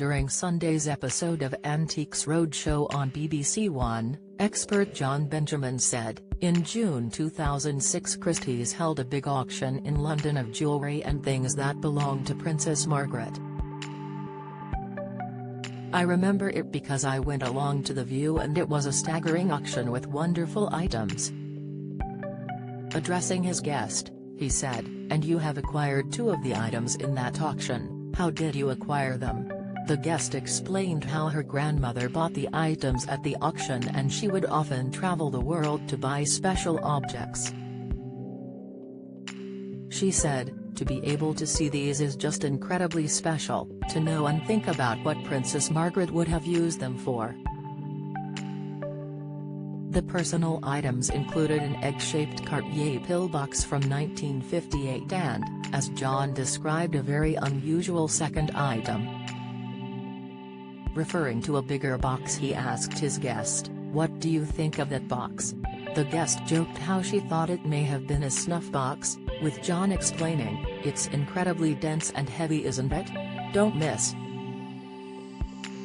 During Sunday's episode of Antiques Roadshow on BBC One, expert John Benjamin said, in June 2006 Christie's held a big auction in London of jewellery and things that belonged to Princess Margaret. I remember it because I went along to the view and it was a staggering auction with wonderful items. Addressing his guest, he said, and you have acquired 2 of the items in that auction, how did you acquire them? The guest explained how her grandmother bought the items at the auction and she would often travel the world to buy special objects. She said, to be able to see these is just incredibly special, to know and think about what Princess Margaret would have used them for. The personal items included an egg-shaped Cartier pillbox from 1958 and, as John described, a very unusual second item. Referring to a bigger box, he asked his guest, "What do you think of that box?" The guest joked how she thought it may have been a snuff box, with John explaining, "It's incredibly dense and heavy, isn't it? Don't miss."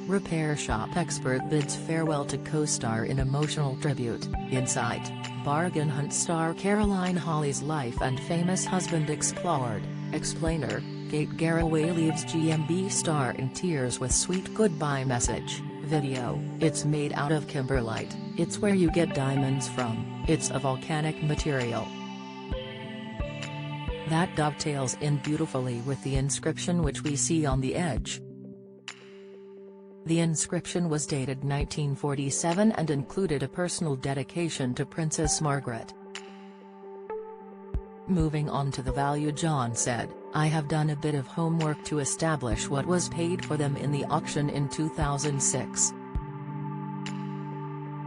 Repair shop expert bids farewell to co-star in emotional tribute. Insight: bargain hunt star Caroline Holly's life and famous husband explored. Explainer: Kate Garraway leaves GMB star in tears with sweet goodbye message. Video: it's made out of kimberlite, it's where you get diamonds from, it's a volcanic material. That dovetails in beautifully with the inscription which we see on the edge. The inscription was dated 1947 and included a personal dedication to Princess Margaret. Moving on to the value, John said, "I have done a bit of homework to establish what was paid for them in the auction in 2006.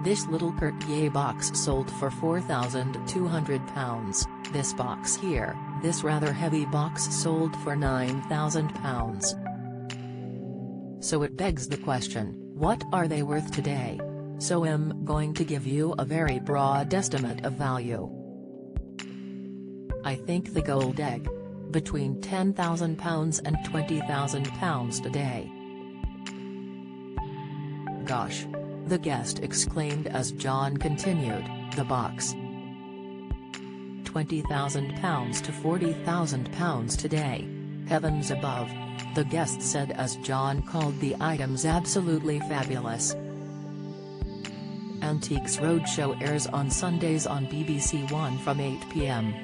This little Cartier box sold for £4,200, this box here, this rather heavy box sold for £9,000. So it begs the question, what are they worth today? So I'm going to give you a very broad estimate of value. I think the gold egg. Between £10,000 and £20,000 today." Gosh! The guest exclaimed as John continued, "The box. £20,000 to £40,000 today. Heavens above," the guest said as John called the items absolutely fabulous. Antiques Roadshow airs on Sundays on BBC One from 8 p.m.